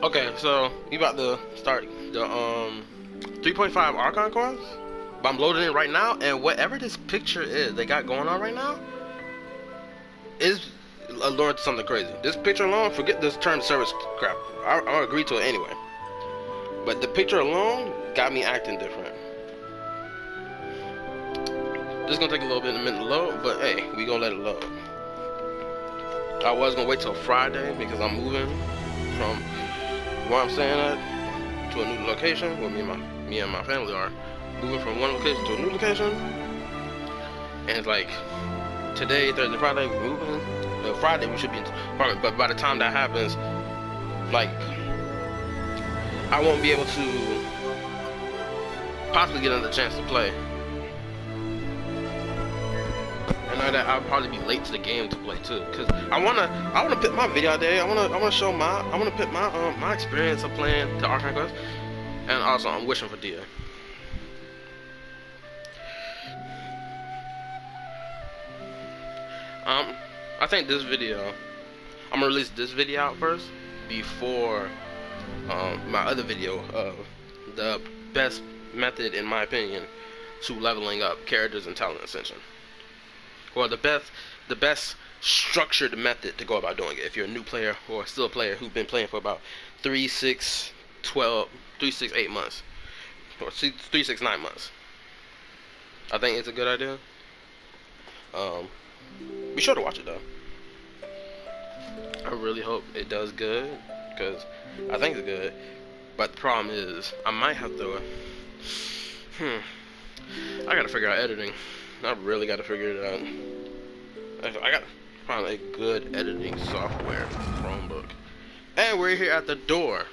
Okay, so we about to start the 3.5 Archon course. But I'm loading it right now, and whatever this picture is they got going on right now is alluring to something crazy. This picture alone, forget this term service crap. I'll agree to it anyway. But the picture alone got me acting different. This is gonna take a little bit of a minute to load, but hey, we gonna let it load. I was gonna wait till Friday because I'm moving from where I'm staying at to a new location. Well, me and my family are moving from one location to a new location, and it's like today, Thursday, Friday, we're moving. Friday we should be in the apartment, but by the time that happens, like I won't be able to possibly get another chance to play. And I know that I'll probably be late to the game to play too, cause I wanna put my video out there. I wanna show I wanna put my experience of playing the Archon quest, and also I'm wishing for Dia. I think this video, I'm gonna release this video out first before my other video of the best method, in my opinion, to leveling up characters and talent ascension. Or the best structured method to go about doing it if you're a new player or still a player who's been playing for about 3, 6, 12, 3, 6, 8 months, or 3, 6, 9 months. I think it's a good idea. Be sure to watch it though. I really hope it does good, because I think it's good. But the problem is, I might have to. I gotta figure out editing. I really gotta figure it out. I gotta find a good editing software Chromebook. And we're here at the door,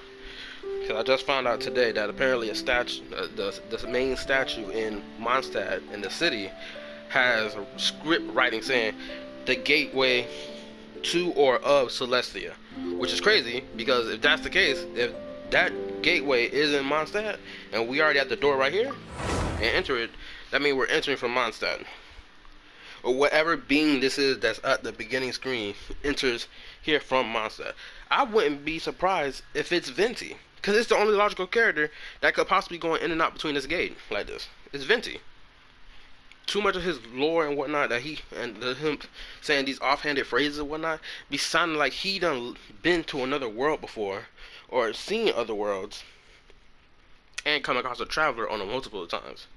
because I just found out today that apparently a statue, the main statue in Mondstadt in the city, has a script writing saying the gateway to or of Celestia, which is crazy because if that's the case, if that gateway is in Mondstadt and we already at the door right here and enter it, that means we're entering from Mondstadt, or whatever being this is that's at the beginning screen enters here from Mondstadt. I wouldn't be surprised if it's Venti, because it's the only logical character that could possibly go in and out between this gate like this. It's Venti. Too much of his lore and whatnot that him saying these offhanded phrases and whatnot be sounding like he done been to another world before or seen other worlds and come across a traveler on a multiple times.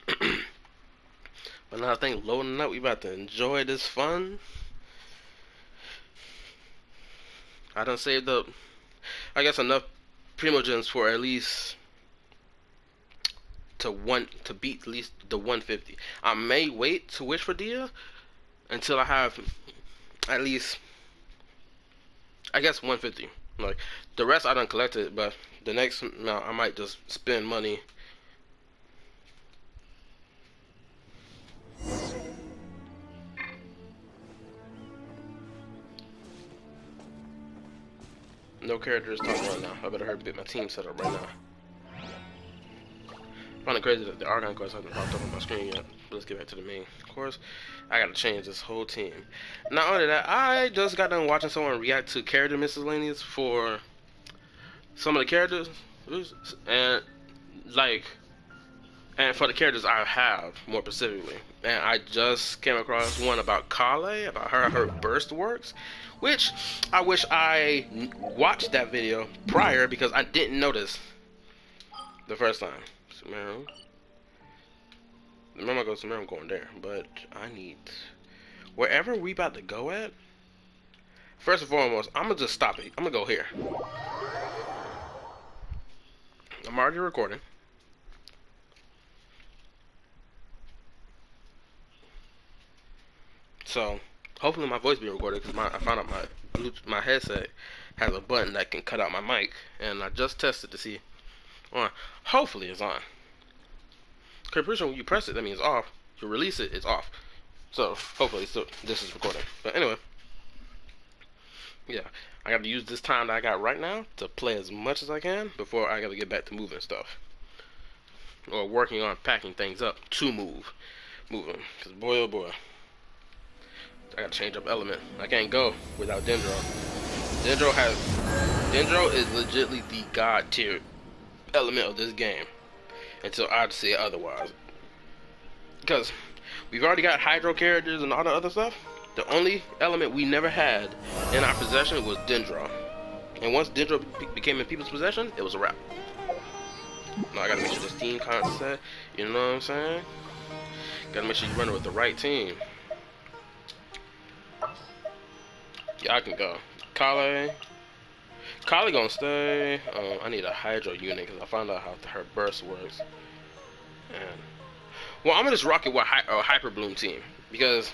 But now I think loading up, we about to enjoy this fun. I done saved up, I guess, enough primogens for at least to beat at least the 150. I may wait to wish for Dia until I have at least, I guess, 150. Like the rest I done collected, but the next amount I might just spend money. No characters talking right now. I better hurry get my team set up right now. I find it crazy that the Archon course hasn't popped up on my screen yet. But let's get back to the main course. I gotta change this whole team. Not only that, I just got done watching someone react to character miscellaneous for some of the characters, and for the characters I have more specifically. And I just came across one about Kale, about her burst works, which I wish I watched that video prior because I didn't notice the first time. Sumeru. Remember I go to Sumeru, I'm going there, but I need wherever we about to go at. First and foremost, I'm gonna just stop it. I'm gonna go here. I'm already recording. So hopefully my voice be recorded, because I found out my headset has a button that can cut out my mic, and I just tested to see on. Hopefully it's on. Cause pretty sure when you press it, that means off. You release it, it's off. So hopefully this is recording. But anyway, yeah, I got to use this time that I got right now to play as much as I can before I got to get back to moving stuff, or working on packing things up to moving. Cause boy oh boy, I got to change up element. I can't go without Dendro. Dendro is legitly the god tier element of this game until I say otherwise. Because we've already got Hydro characters and all the other stuff. The only element we never had in our possession was Dendro. And once Dendro became in people's possession, it was a wrap. Now I gotta make sure this team concept, you know what I'm saying? Gotta make sure you run it with the right team. Yeah, I can go. Kale gonna stay. I need a Hydro unit because I found out how her burst works. And well, I'm gonna just rock it with a Hyper Bloom team because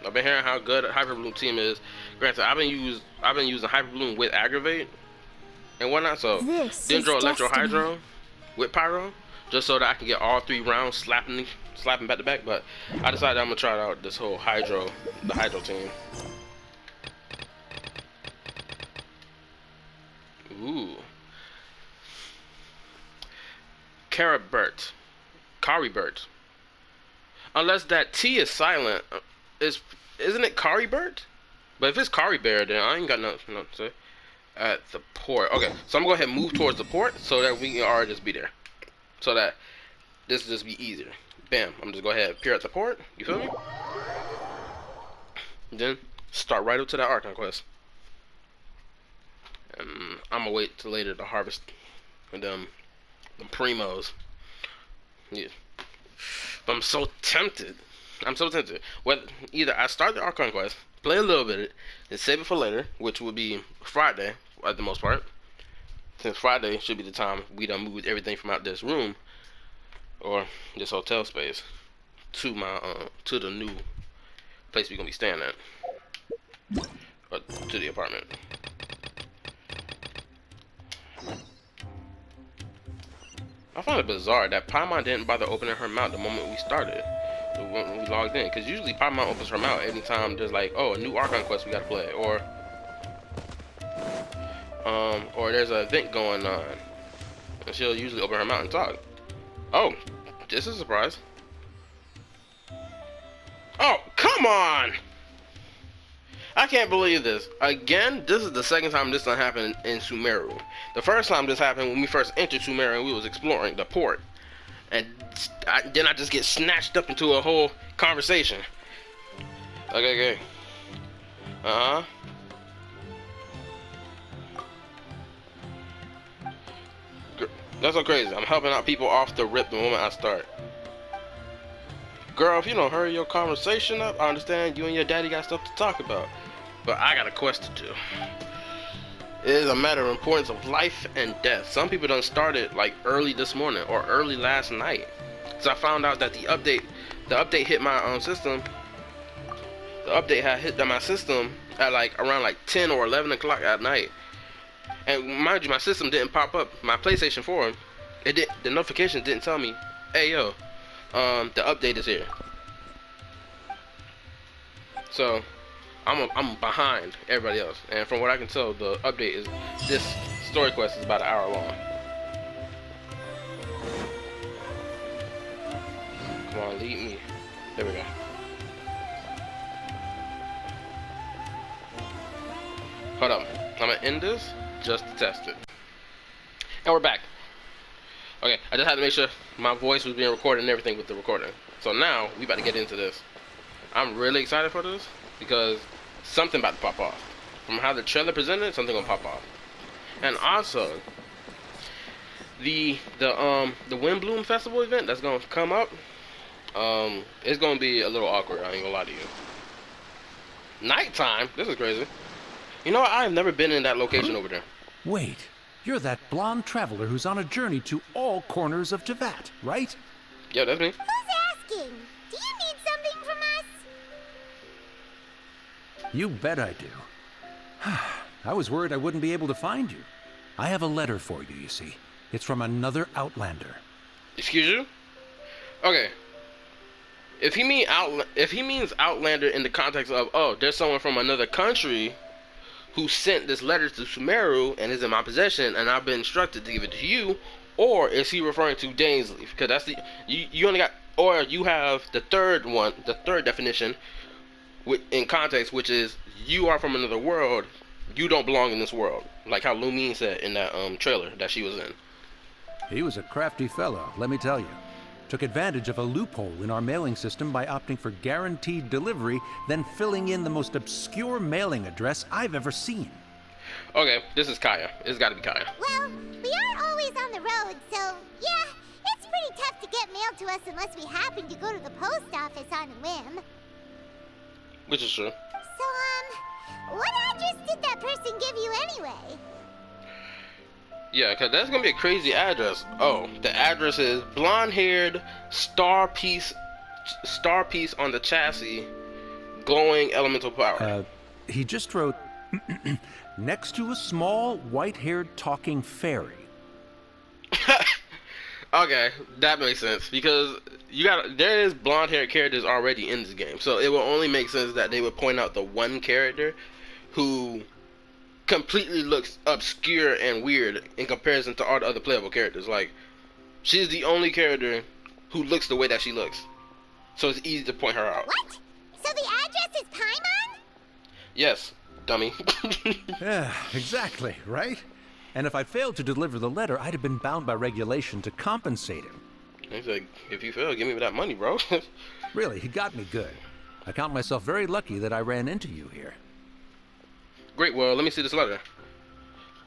I've been hearing how good a Hyper Bloom team is. Granted, I've been using Hyper Bloom with Aggravate and whatnot. So Dendro, Electro, Hydro with Pyro, just so that I can get all 3 rounds slapping back to back. But I decided I'm gonna try out this whole the Hydro team. Ooh. Caribert. Unless that T is silent, isn't it Caribert? But if it's Caribert, then I ain't got nothing to say. At the port. Okay, so I'm gonna go ahead and move towards the port so that we can already just be there. So that this will just be easier. Bam. I'm just go ahead and appear at the port. You feel me? Then start right up to that Archon quest. And I'm gonna wait till later to harvest them primos. Yeah. But I'm so tempted. Well, either I start the Archon quest, play a little bit of it, and save it for later, which would be Friday at the most part. Since Friday should be the time we done moved everything from out this room or this hotel space to my to the new place we're gonna be staying at, or to the apartment. I find it bizarre that Paimon didn't bother opening her mouth the moment we started, when we logged in. Because usually Paimon opens her mouth anytime there's like, oh, a new Archon quest we gotta play, or there's an event going on, and she'll usually open her mouth and talk. Oh, this is a surprise. Oh, come on! I can't believe this. Again, this is the second time this done happened in Sumeru. The first time this happened when we first entered Sumeru and we was exploring the port. And then I just get snatched up into a whole conversation. Okay. Uh-huh. That's so crazy. I'm helping out people off the rip the moment I start. Girl, if you don't hurry your conversation up, I understand you and your daddy got stuff to talk about. But I got a quest to do. It is a matter of importance of life and death. Some people done started like early this morning or early last night. So I found out that the update hit my system. The update had hit my system at around 10 or 11 o'clock at night. And mind you, my system didn't pop up. My PlayStation 4, the notifications didn't tell me, hey yo, the update is here. So I'm behind everybody else, and from what I can tell, the update is this story quest is about an hour long. Come on, lead me. There we go. Hold up, I'm gonna end this just to test it, and we're back. Okay, I just had to make sure my voice was being recorded and everything with the recording. So now we about to get into this. I'm really excited for this because something about to pop off. From how the trailer presented, something gonna pop off. And also, the Windbloom Festival event that's gonna come up, it's gonna be a little awkward. I ain't gonna lie to you. Nighttime. This is crazy. You know what? I have never been in that location over there. Wait, you're that blonde traveler who's on a journey to all corners of Teyvat, right? Yeah, that's me. Who's asking? Do you need something from us? You bet I do. I was worried I wouldn't be able to find you. I have a letter for you, you see. It's from another Outlander. Excuse you? Okay. If he means Outlander in the context of, oh, there's someone from another country who sent this letter to Sumeru and is in my possession, and I've been instructed to give it to you, or is he referring to Dainsleif? Because that's you only got, or you have the third definition in context, which is you are from another world. You don't belong in this world. Like how Lumine said in that trailer that she was in. He was a crafty fellow, let me tell you. Took advantage of a loophole in our mailing system by opting for guaranteed delivery, then filling in the most obscure mailing address I've ever seen. Okay, this is Kaya. It's gotta be Kaya. Well, we are always on the road, so yeah, it's pretty tough to get mail to us unless we happen to go to the post office on a whim. Which is true. So, what address did that person give you anyway? Yeah, because that's going to be a crazy address. Oh, the address is blonde-haired, star piece on the chassis, glowing elemental power. He just wrote, next to a small, white-haired talking fairy. Okay, that makes sense, because there is blonde-haired characters already in this game, so it will only make sense that they would point out the one character who completely looks obscure and weird in comparison to all the other playable characters. Like, she's the only character who looks the way that she looks, so it's easy to point her out. What? So the address is Paimon? Yes, dummy. Yeah, exactly, right? And if I'd failed to deliver the letter, I'd have been bound by regulation to compensate him. He's like, if you fail, give me that money, bro. Really, he got me good. I count myself very lucky that I ran into you here. Great, well, let me see this letter.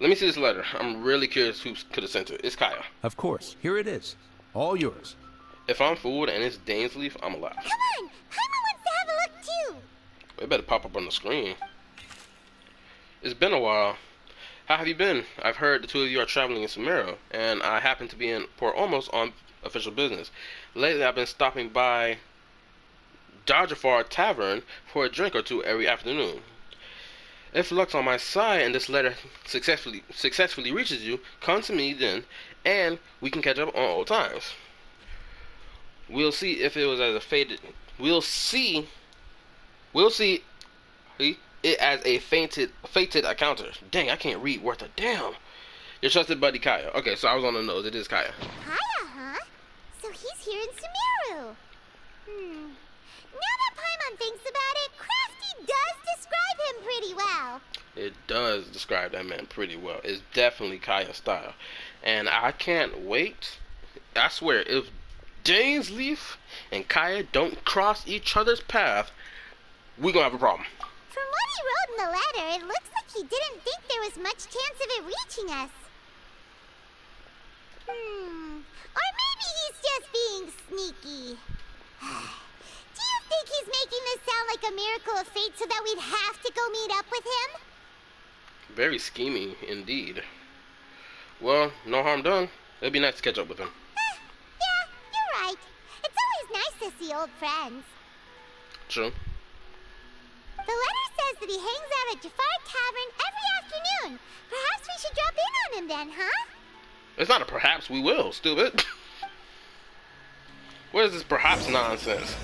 I'm really curious who could have sent it. It's Kaya. Of course, here it is. All yours. If I'm fooled and it's Dainsleif, I'm alive. Come on, Paimon wants to have a look too. It better pop up on the screen. It's been a while. How have you been? I've heard the two of you are traveling in Sumeru, and I happen to be in Port Almost on official business. Lately, I've been stopping by Dodgerfar Tavern for a drink or two every afternoon. If luck's on my side and this letter successfully reaches you, come to me then, and we can catch up on old times. We'll see if it was as a fated. We'll see it as a fated encounter. Dang, I can't read worth a damn. Your trusted buddy Kaya. Okay, so I was on the nose. It is Kaya. Kaya, huh? So he's here in Sumeru. Now that Paimon thinks about it, Crafty does describe him pretty well. It does describe that man pretty well. It's definitely Kaya's style. And I can't wait. I swear, if Dainsleif and Kaya don't cross each other's path, we're gonna have a problem. From what he wrote in the letter, it looks like he didn't think there was much chance of it reaching us. Or maybe he's just being sneaky. Do you think he's making this sound like a miracle of fate so that we'd have to go meet up with him? Very scheming indeed. Well, no harm done. It'd be nice to catch up with him. Yeah, you're right. It's always nice to see old friends. True. The letter says that he hangs out at Jafar Tavern every afternoon. Perhaps we should drop in on him then, huh? It's not a perhaps, we will, stupid. What is this perhaps nonsense?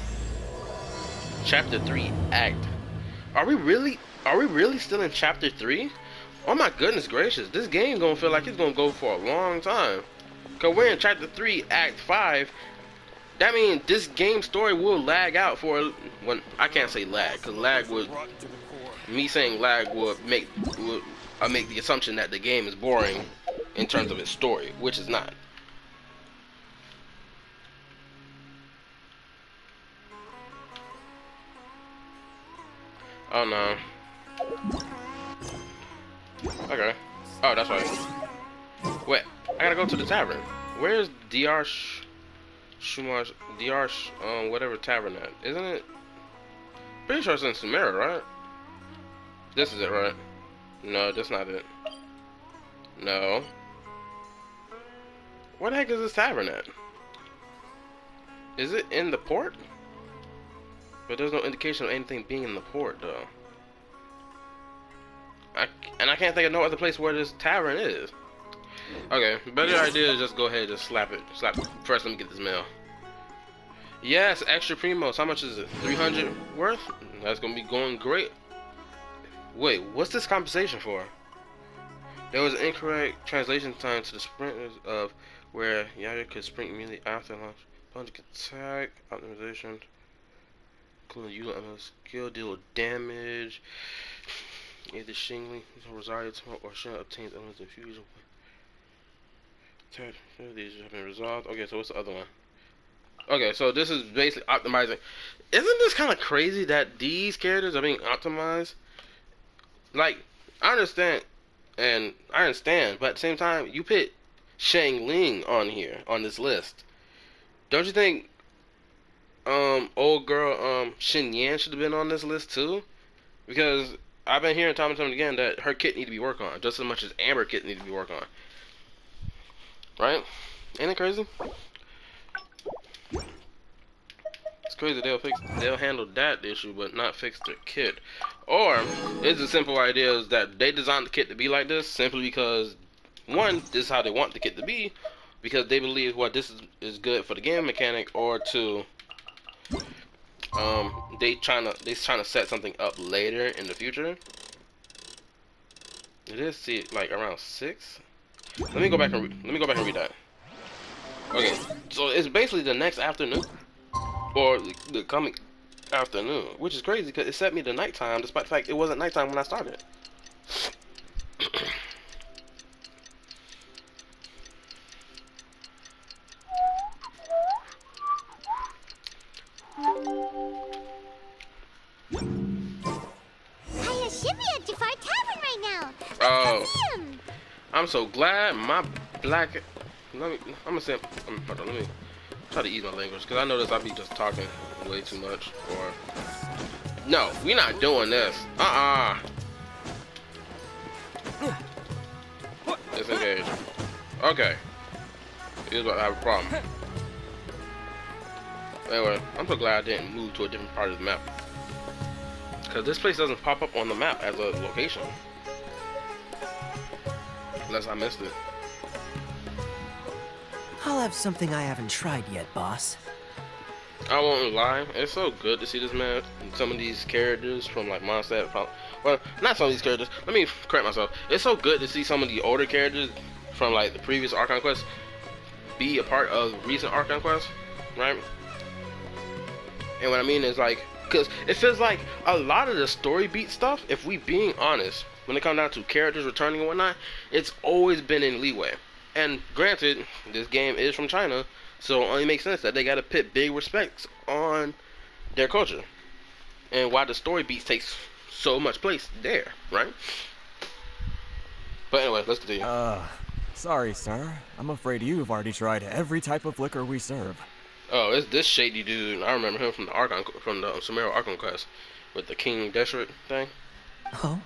Chapter 3, Act. Are we really still in Chapter 3? Oh my goodness gracious, this game gonna feel like it's gonna go for a long time. Cause we're in Chapter 3, Act 5. That means this game story will lag out for when I can't say lag, cause lag would make the assumption that the game is boring in terms of its story, which is not. Oh no. Okay. Oh, that's right. Wait, I gotta go to the tavern. Where's whatever tavern at? Isn't it? Pretty sure it's in Sumeru, right? This is it, right? No, that's not it. No. Where the heck is this tavern at? Is it in the port? But there's no indication of anything being in the port, though. I can't think of no other place where this tavern is. Okay, better idea is just go ahead and just slap it. First, let me get this mail. Yes, extra primos. How much is it? 300 worth? That's gonna be going great. Wait, what's this compensation for? There was an incorrect translation time to the sprinters of where Yaya could sprint immediately after launch. Bunch attack, optimization, including user skill, deal damage. Either Shingli, Rosario, or Shin obtains elements of fusion. These have been resolved. Okay, so what's the other one? Okay, so this is basically optimizing. Isn't this kind of crazy that these characters are being optimized? Like, I understand, but at the same time, you put Shang Ling on here on this list. Don't you think old girl Shin Yan should have been on this list too? Because I've been hearing time and time again that her kit need to be worked on just as much as Amber kit need to be worked on. Right? Ain't it crazy? It's crazy they'll handle that issue but not fix their kit. Or it's a simple idea is that they designed the kit to be like this simply because one, this is how they want the kit to be, because they believe what this is good for the game mechanic, or two, they trying to set something up later in the future. It is see like around 6. Let me go back and read that. Okay, so it's basically the next afternoon, or the coming afternoon, which is crazy because it set me to nighttime, despite the fact it wasn't nighttime when I started. I should be at Jafar Tavern right now. Oh, See him. I'm so glad my black. I'm gonna say. Hold on, let me try to ease my language because I notice I be just talking way too much. Or no, we not doing this. Disengage. Okay. Here's what I have a problem. Anyway, I'm so glad I didn't move to a different part of the map, because this place doesn't pop up on the map as a location. Unless I missed it. I'll have something I haven't tried yet, boss. I won't lie, it's so good to see this man, some of these characters from like Mondstadt, well, not some of these characters, let me correct myself. It's so good to see some of the older characters from like the previous Archon quests be a part of recent Archon quests, right? And what I mean is like, because it feels like a lot of the story beat stuff, if we being honest, when it comes down to characters returning and whatnot, it's always been in leeway. And granted, this game is from China, so it only makes sense that they gotta put big respects on their culture. And why the story beats takes so much place there, right? But anyway, let's continue. Sorry, sir. I'm afraid you've already tried every type of liquor we serve. Oh, it's this shady dude. I remember him from the Archon, from the Sumeru Archon quest with the King Deshret thing. Oh?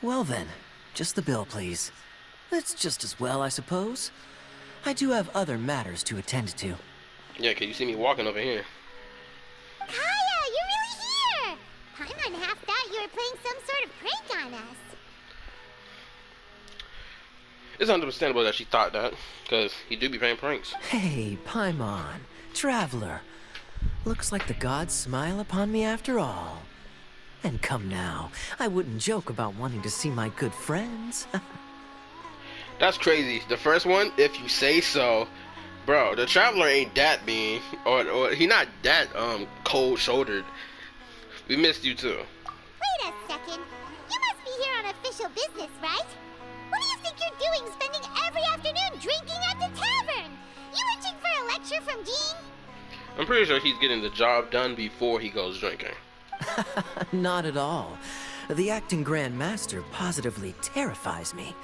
Well then, just the bill, please. That's just as well, I suppose. I do have other matters to attend to. Yeah, 'cause you see me walking over here. Kaya, you're really here. Paimon half thought you were playing some sort of prank on us. It's understandable that she thought that, because he do be playing pranks. Hey, Paimon, traveler. Looks like the gods smile upon me after all. And come now, I wouldn't joke about wanting to see my good friends. That's crazy. The first one, if you say so. Bro, the traveler ain't that mean, or he not that cold-shouldered. We missed you too. Wait a second. You must be here on official business, right? What do you think you're doing spending every afternoon drinking at the tavern? You itching for a lecture from Jean? I'm pretty sure he's getting the job done before he goes drinking. Not at all. The acting Grand Master positively terrifies me.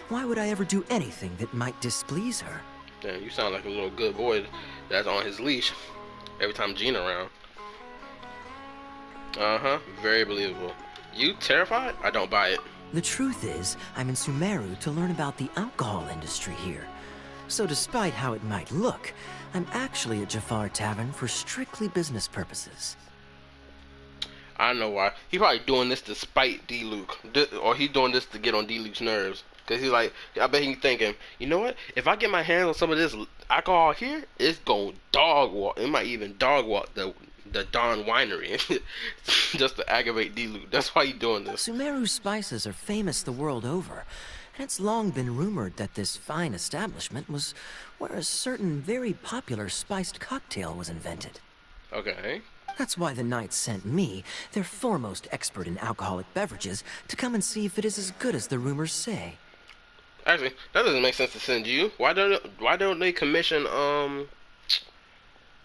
Why would I ever do anything that might displease her? Damn, you sound like a little good boy that's on his leash every time Jean around. Uh-huh, very believable. You terrified? I don't buy it. The truth is, I'm in Sumeru to learn about the alcohol industry here. So despite how it might look, I'm actually at Jafar Tavern for strictly business purposes. I know why. He probably doing this to spite D-Luke. Or he doing this to get on D-Luke's nerves. Because he's like, I bet he's thinking, you know what? If I get my hands on some of this alcohol here, it's going to dog walk. It might even dog walk the Dawn Winery. Just to aggravate D-Luke. That's why he's doing this. Sumeru spices are famous the world over. And it's long been rumored that this fine establishment was where a certain very popular spiced cocktail was invented. Okay. That's why the Knights sent me, their foremost expert in alcoholic beverages, to come and see if it is as good as the rumors say. Actually, that doesn't make sense to send you. Why don't they commission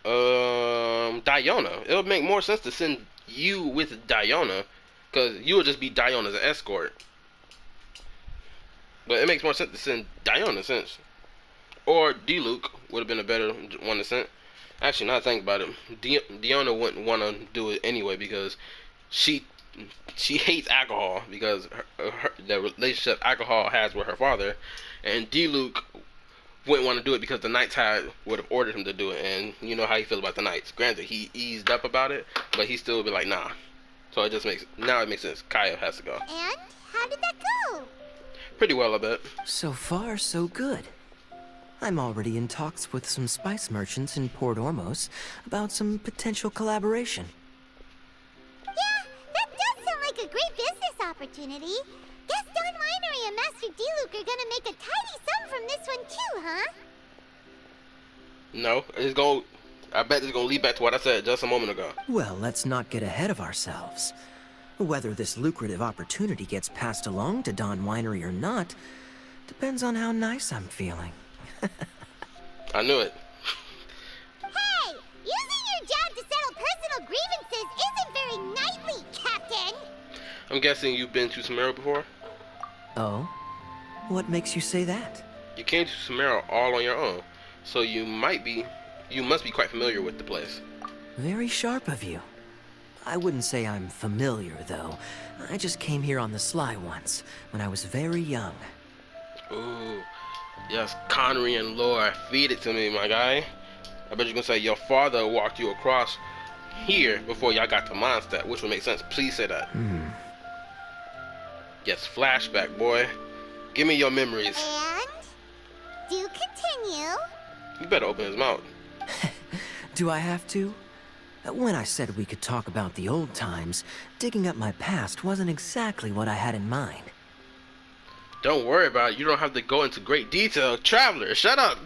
Diona? It would make more sense to send you with Diona, because you would just be Diona's escort. But it makes more sense to send Diona, since, or D-Luke would have been a better one to send. Actually, now that I think about it, Diona wouldn't want to do it anyway, because she hates alcohol, because the relationship alcohol has with her father, and D-Luke wouldn't want to do it because the Knights would have ordered him to do it, and you know how he feels about the Knights. Granted, he eased up about it, but he still would be like, nah. So it makes sense. Kaya has to go. And how did that go? Pretty well, I bet. So far, so good. I'm already in talks with some spice merchants in Port Ormos about some potential collaboration. Yeah, that does sound like a great business opportunity. Guess Don Winery and Master D-Luke are gonna make a tidy sum from this one too, huh? No, I bet it's gonna lead back to what I said just a moment ago. Well, let's not get ahead of ourselves. Whether this lucrative opportunity gets passed along to Don Winery or not depends on how nice I'm feeling. I knew it. Hey, using your job to settle personal grievances isn't very knightly, Captain. I'm guessing you've been to Sumeru before? Oh? What makes you say that? You came to Sumeru all on your own, so you must be quite familiar with the place. Very sharp of you. I wouldn't say I'm familiar, though. I just came here on the sly once, when I was very young. Ooh, yes, Conrian lore. Feed it to me, my guy. I bet you're gonna say your father walked you across here before y'all got to Mondstadt, which would make sense. Please say that. Yes, flashback, boy. Give me your memories. And do continue. You better open his mouth. Do I have to? When I said we could talk about the old times, digging up my past wasn't exactly what I had in mind. Don't worry about it. You don't have to go into great detail. Traveler, shut up.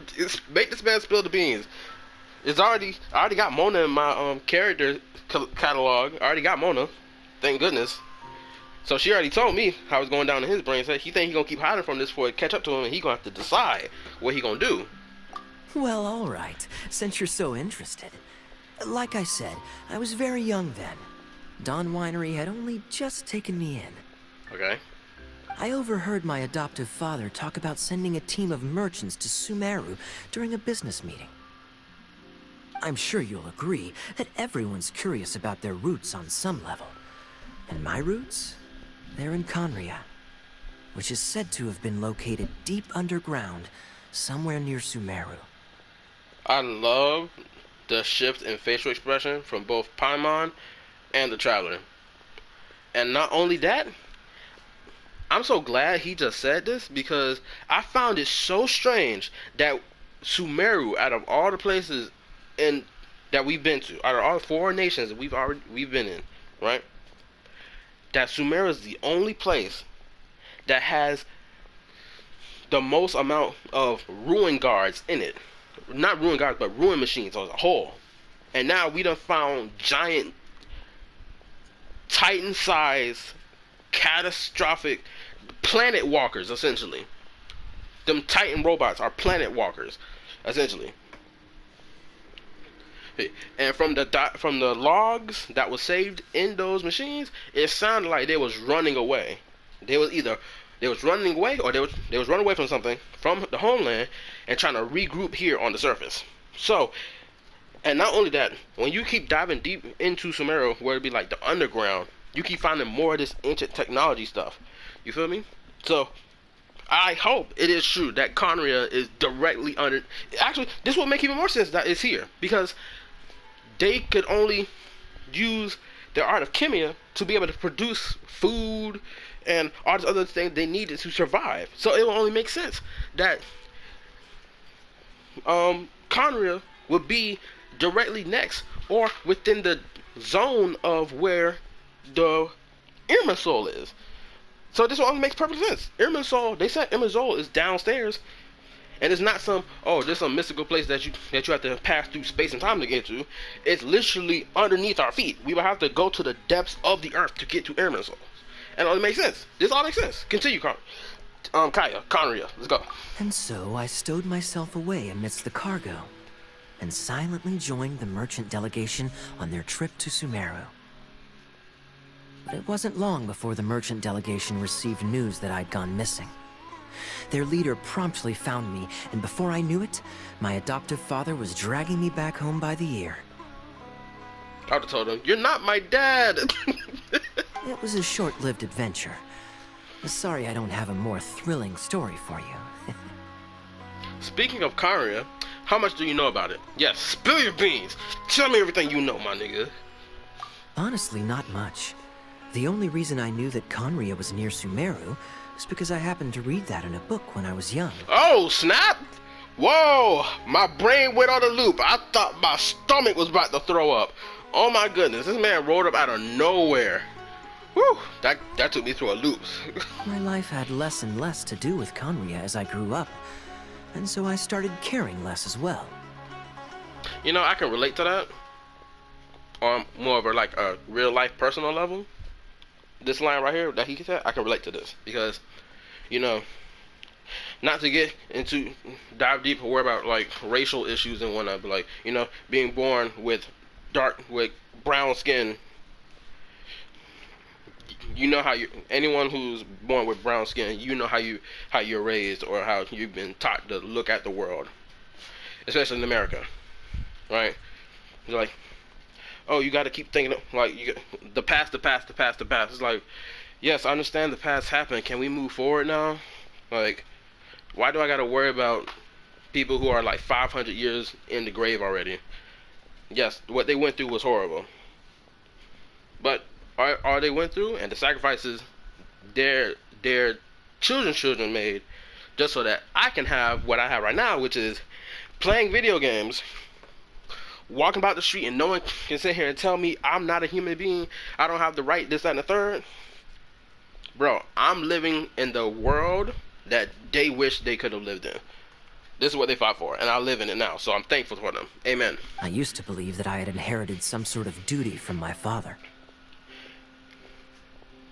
Make this man spill the beans. I already got Mona in my character catalog. I already got Mona. Thank goodness. So she already told me how it's going down in his brain. Said he think he gonna keep hiding from this before it catch up to him, and he gonna have to decide what he gonna do. Well, all right, since you're so interested. Like I said, I was very young then. Don Winery had only just taken me in. Okay. I overheard my adoptive father talk about sending a team of merchants to Sumeru during a business meeting. I'm sure you'll agree that everyone's curious about their roots on some level. And my roots? They're in Conria, which is said to have been located deep underground, somewhere near Sumeru. I love the shift in facial expression from both Paimon and the Traveler. And not only that, I'm so glad he just said this, because I found it so strange that Sumeru, out of all the places that we've been to, out of all 4 nations that we've been in, right? That Sumeru is the only place that has the most amount of ruin guards in it. Not ruin guards, but ruin machines as a whole. And now we done found giant Titan-sized catastrophic planet walkers, essentially. Them Titan robots are planet walkers, essentially. And from the logs that was saved in those machines, it sounded like they was running away. They was running away, or they was running away from something from the homeland and trying to regroup here on the surface. So, and not only that, when you keep diving deep into Sumeru, where it be like the underground, you keep finding more of this ancient technology stuff. You feel me? So, I hope it is true that Conria is directly under. Actually, this will make even more sense that it's here, because they could only use their art of chemia to be able to produce food and all these other things they needed to survive. So it will only make sense that Conria would be directly next or within the zone of where the Irminsul is. So this one makes perfect sense. Irminsul, they said Irminsul is downstairs, And it's not some, oh, there's some mystical place that you have to pass through space and time to get to. It's literally underneath our feet. We will have to go to the depths of the earth to get to airman souls. And it makes sense. This all makes sense. Continue, Kaya, Conria, let's go. And so I stowed myself away amidst the cargo and silently joined the merchant delegation on their trip to Sumeru. But it wasn't long before the merchant delegation received news that I'd gone missing. Their leader promptly found me, and before I knew it, my adoptive father was dragging me back home by the ear. I would have told him, "You're not my dad." It was a short-lived adventure. Sorry I don't have a more thrilling story for you. Speaking of Conria, how much do you know about it? Yes, spill your beans. Tell me everything you know, my nigga. Honestly, not much. The only reason I knew that Conria was near Sumeru was because I happened to read that in a book when I was young. Oh, snap! Whoa! My brain went on a loop. I thought my stomach was about to throw up. Oh my goodness, this man rolled up out of nowhere. Whew, that took me through a loop. My life had less and less to do with Conria as I grew up, and so I started caring less as well. You know, I can relate to that on more of a real life personal level. This line right here that he said, I can relate to this because, you know, not to get into dive deep or worry about like racial issues and whatnot, but like, you know, being born with brown skin. You know how anyone who's born with brown skin, you know how you're raised or how you've been taught to look at the world, especially in America, right? It's like, oh, you got to keep thinking like the past. It's like, yes, I understand the past happened. Can we move forward now? Like, why do I got to worry about people who are like 500 years in the grave already? Yes, what they went through was horrible, but all they went through and the sacrifices their children made just so that I can have what I have right now, which is playing video games, walking about the street, and no one can sit here and tell me I'm not a human being, I don't have the right, this, that, and the third. Bro, I'm living in the world that they wish they could have lived in. This is what they fought for, and I live in it now, so I'm thankful for them. Amen. I used to believe that I had inherited some sort of duty from my father.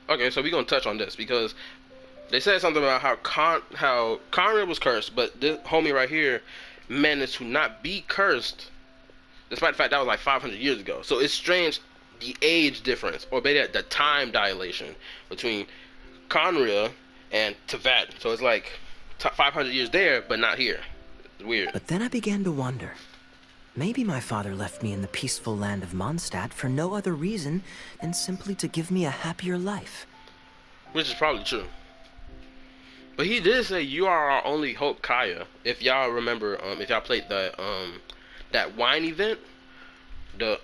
Okay, so we're gonna touch on this because they said something about how Conrad was cursed, but this homie right here managed to not be cursed, despite the fact that was like 500 years ago. So it's strange the age difference, or better, the time dilation between Conria and Tevat. So it's like 500 years there, but not here. It's weird. But then I began to wonder. Maybe my father left me in the peaceful land of Mondstadt for no other reason than simply to give me a happier life. Which is probably true. But he did say, "You are our only hope, Kaya." If y'all remember, if y'all played that wine event, that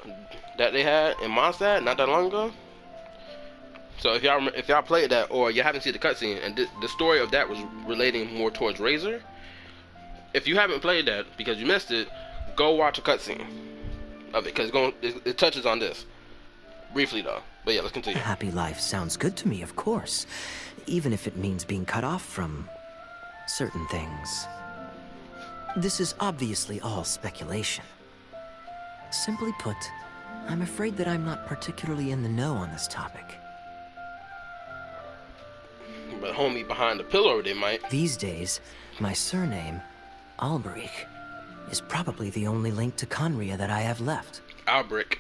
they had in Mondstadt not that long ago. So if y'all played that, or you haven't seen the cutscene, and the story of that was relating more towards Razor. If you haven't played that because you missed it, go watch a cutscene of it because it touches on this briefly though. But yeah, let's A continue. happy life sounds good to me, of course, even if it means being cut off from certain things. This is obviously all speculation. Simply put, I'm afraid that I'm not particularly in the know on this topic. But homie behind the pillow, they might. These days, my surname, Alberich, is probably the only link to Conria that I have left. Albrick.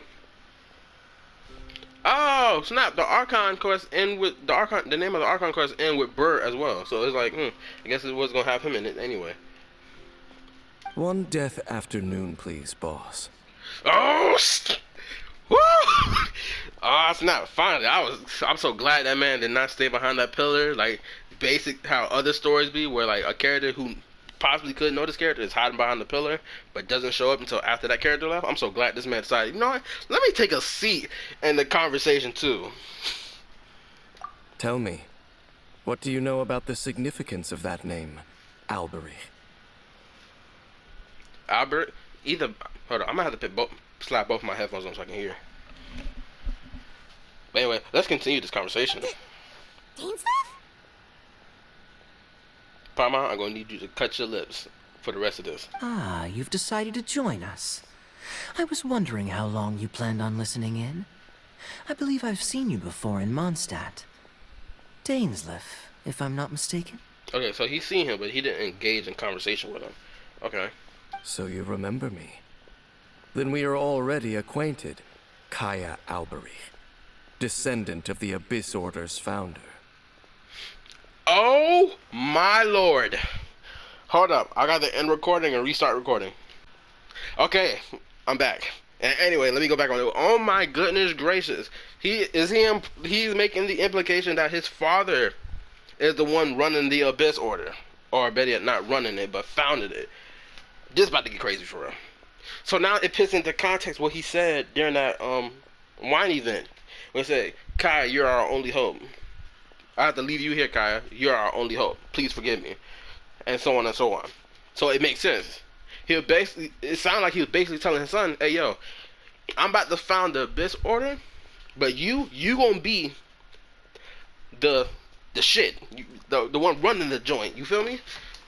Oh snap! The Archon quest end with the name of the Archon quest end with Burr as well. So it's like, I guess it was gonna have him in it anyway. One death afternoon, please, boss. Oh, woo! Oh snap! Finally, I'm so glad that man did not stay behind that pillar. Like basic how other stories be, where like a character who possibly could know this character is hiding behind the pillar, but doesn't show up until after that character left. I'm so glad this man decided, you know what? Let me take a seat in the conversation too. Tell me, what do you know about the significance of that name, Alberich? Albert, hold on, I'm gonna have to slap both my headphones on so I can hear. But anyway, let's continue this conversation. Dane stuff? Parma, I'm gonna need you to cut your lips. for the rest of this. Ah, you've decided to join us. I was wondering how long you planned on listening in. I believe I've seen you before in Mondstadt. Dainsleif, if I'm not mistaken. Okay, so he's seen him, but he didn't engage in conversation with him. Okay. So you remember me. Then we are already acquainted. Kaya Alberich, descendant of the Abyss Order's founder. Oh my lord. Hold up. I got to end recording and restart recording. Okay, I'm back. And anyway, let me go back on it. Oh my goodness gracious. He's making the implication that his father is the one running the Abyss Order. Or better yet, not running it, but founded it. This is about to get crazy for real. So now it puts into context what he said during that wine event. When he said, Kaya, you're our only hope. I have to leave you here, Kaya. You're our only hope. Please forgive me. And so on and so on. So it makes sense. It sounded like he was basically telling his son, hey, yo, I'm about to found the Abyss Order, but you gonna be the shit. The one running the joint. You feel me?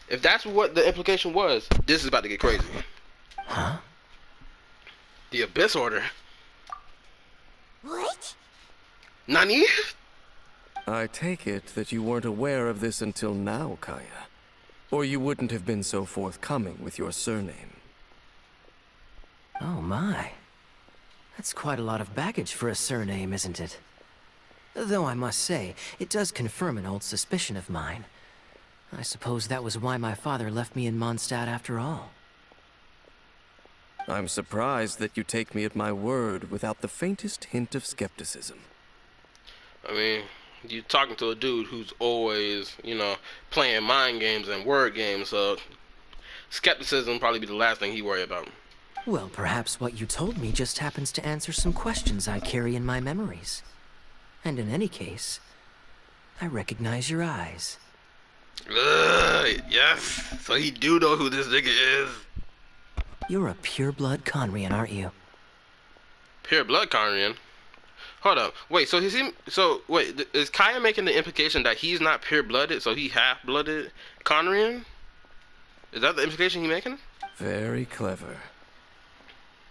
If that's what the implication was, this is about to get crazy. Huh? The Abyss Order? What? Nani? I take it that you weren't aware of this until now, Kaya. Or you wouldn't have been so forthcoming with your surname. Oh my. That's quite a lot of baggage for a surname, isn't it? Though I must say, it does confirm an old suspicion of mine. I suppose that was why my father left me in Mondstadt after all. I'm surprised that you take me at my word without the faintest hint of skepticism. I mean, you're talking to a dude who's always, playing mind games and word games, so skepticism probably be the last thing he worry about. Well, perhaps what you told me just happens to answer some questions I carry in my memories. And in any case, I recognize your eyes. Yes. So he do know who this nigga is. You're a pure-blood Conrian, aren't you? Pure blood Conrian? Hold up. Wait, is Kaya making the implication that he's not pure-blooded, so he half-blooded Conrian? Is that the implication he's making? Very clever.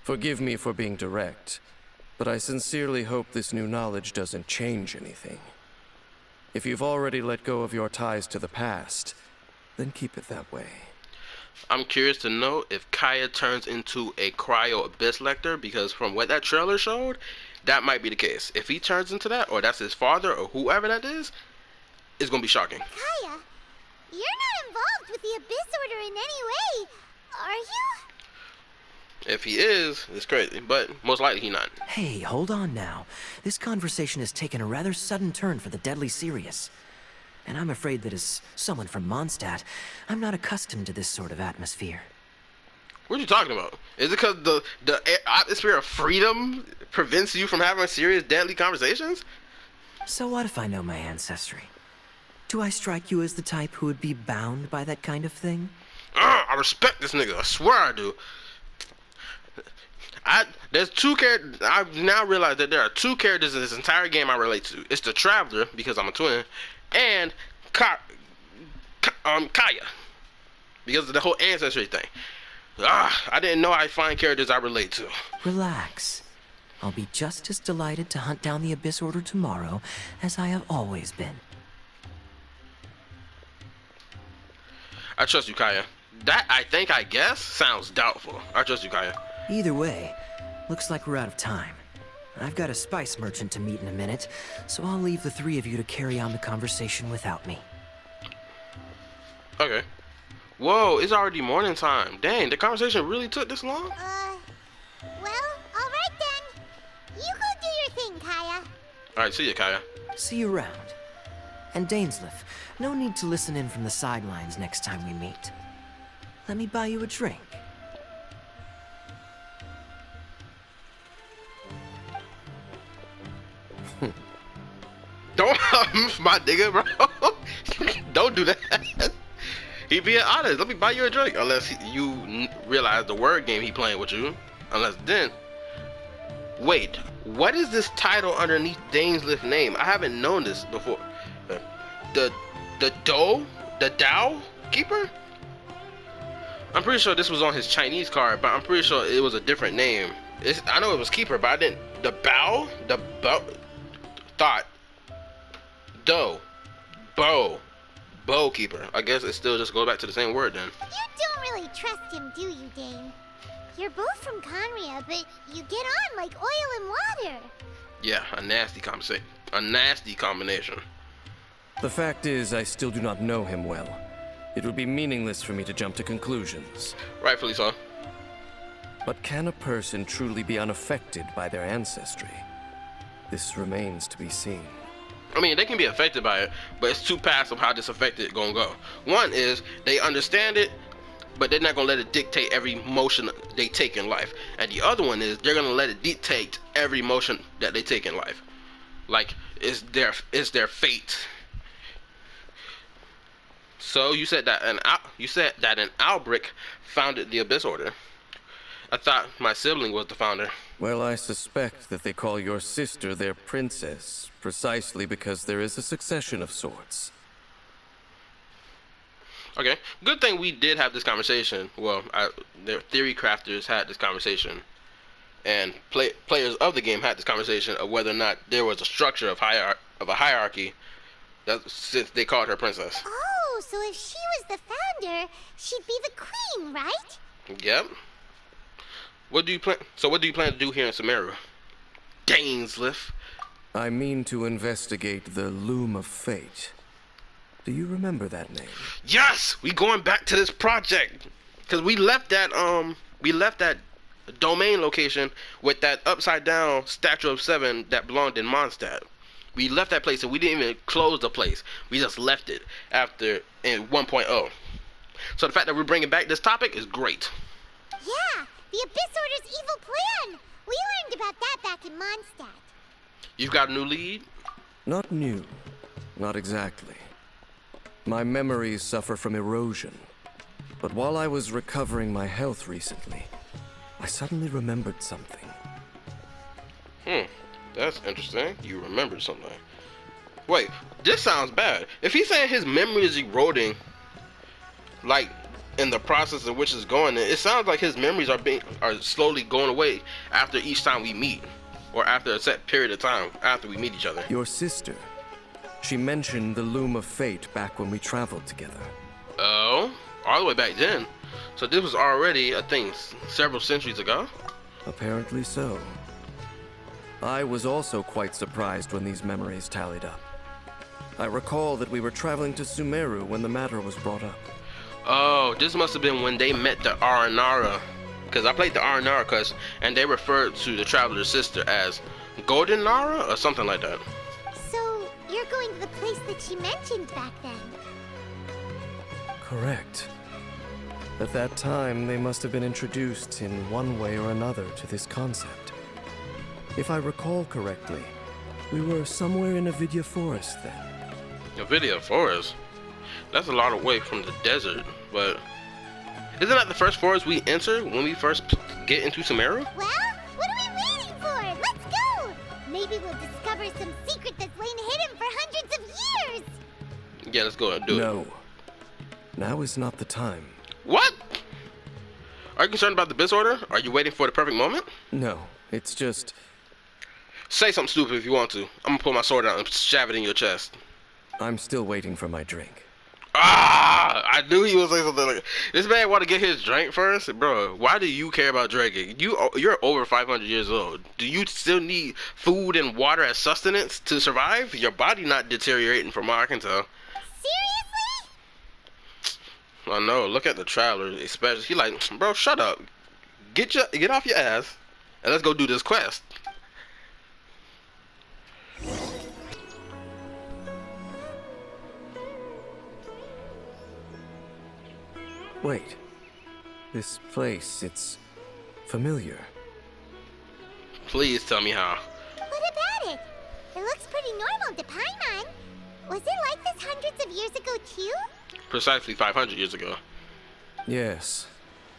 Forgive me for being direct, but I sincerely hope this new knowledge doesn't change anything. If you've already let go of your ties to the past, then keep it that way. I'm curious to know if Kaya turns into a cryo abyss lector, because from what that trailer showed, that might be the case. If he turns into that, or that's his father, or whoever that is, it's gonna be shocking. Kaya, you're not involved with the Abyss Order in any way, are you? If he is, it's crazy, but most likely he not. Hey, hold on now. This conversation has taken a rather sudden turn for the deadly serious. And I'm afraid that as someone from Mondstadt, I'm not accustomed to this sort of atmosphere. What are you talking about? Is it because the atmosphere of freedom prevents you from having serious, deadly conversations? So what if I know my ancestry? Do I strike you as the type who would be bound by that kind of thing? I respect this nigga. I swear I do. There's two characters. I've now realized that there are two characters in this entire game I relate to. It's the Traveler, because I'm a twin, and Kaya, because of the whole ancestry thing. I didn't know I'd find characters I relate to. Relax. I'll be just as delighted to hunt down the Abyss Order tomorrow as I have always been. I trust you, Kaya. That, I guess, sounds doubtful. I trust you, Kaya. Either way, looks like we're out of time. I've got a spice merchant to meet in a minute, so I'll leave the three of you to carry on the conversation without me. Okay. Whoa, it's already morning time. Dang, the conversation really took this long? Well, alright then. You go do your thing, Kaya. Alright, see ya, Kaya. See you around. And Dainsleif, no need to listen in from the sidelines next time we meet. Let me buy you a drink. Don't my nigga, bro. Don't do that. He being honest. Let me buy you a drink. Unless you realize the word game he playing with you. Unless then. Wait, what is this title underneath Dainsleif's name? I haven't known this before. The Doe? The Dow Keeper? I'm pretty sure this was on his Chinese card, but I'm pretty sure it was a different name. I know it was Keeper, but I didn't. The Bow Keeper. I guess it still just goes back to the same word then. You don't really trust him, do you, Dane? You're both from Conria, but you get on like oil and water. Yeah, a nasty combination. The fact is, I still do not know him well. It would be meaningless for me to jump to conclusions. Rightfully so. But can a person truly be unaffected by their ancestry? This remains to be seen. I mean, they can be affected by it, but it's two paths of how this affected gonna go. One is they understand it, but they're not gonna let it dictate every motion they take in life. And the other one is they're gonna let it dictate every motion that they take in life. Like it's their fate. So you said that an Albrick founded the Abyss Order. I thought my sibling was the founder. Well, I suspect that they call your sister their princess, precisely because there is a succession of sorts. Okay, good thing we did have this conversation. Well, their theory crafters had this conversation, and players of the game had this conversation of whether or not there was a structure of a hierarchy. Since they called her princess. Oh, so if she was the founder, she'd be the queen, right? Yep. What do you plan to do here in Sumeru? Dainsliff. I mean to investigate the Loom of Fate. Do you remember that name? Yes, we going back to this project because we left that domain location with that upside down statue of 7 that belonged in Mondstadt. We left that place and we didn't even close the place. We just left it in 1.0. So the fact that we're bringing back this topic is great. Yeah, the Abyss Order's evil plan. We learned about that back in Mondstadt. You've got a new lead? Not new. Not exactly. My memories suffer from erosion. But while I was recovering my health recently, I suddenly remembered something. That's interesting. You remembered something. Wait, this sounds bad. If he's saying his memory is eroding, like in the process in which it's going, it sounds like his memories are slowly going away after each time we meet, or after a set period of time after we meet each other. Your sister. She mentioned the Loom of Fate back when we traveled together. Oh, all the way back then. So this was already a thing several centuries ago? Apparently so. I was also quite surprised when these memories tallied up. I recall that we were traveling to Sumeru when the matter was brought up. Oh, this must have been when they met the Aranara. Because I played the Aranara and they referred to the Traveler's sister as Golden Nara or something like that. So, you're going to the place that she mentioned back then? Correct. At that time, they must have been introduced in one way or another to this concept. If I recall correctly, we were somewhere in Avidya Forest then. Avidya Forest? That's a lot away from the desert, but isn't that the first forest we enter when we first get into Sumeru? Well, what are we waiting for? Let's go! Maybe we'll discover some secret that's lain hidden for hundreds of years! Yeah, let's go and do it. No. Now is not the time. What? Are you concerned about the Abyss Order? Are you waiting for the perfect moment? No, it's just... Say something stupid if you want to. I'm gonna pull my sword out and shove it in your chest. I'm still waiting for my drink. Ah! I knew he was saying something like that. This man want to get his drink first? Bro, why do you care about drinking? You're over 500 years old. Do you still need food and water as sustenance to survive? Your body not deteriorating from what I can tell. Seriously? I know. Look at the Traveler, especially. He like, bro, shut up. Get off your ass and let's go do this quest. Wait. This place, it's familiar. Please tell me how. What about it? It looks pretty normal to Paimon. Was it like this hundreds of years ago too? Precisely 500 years ago. Yes.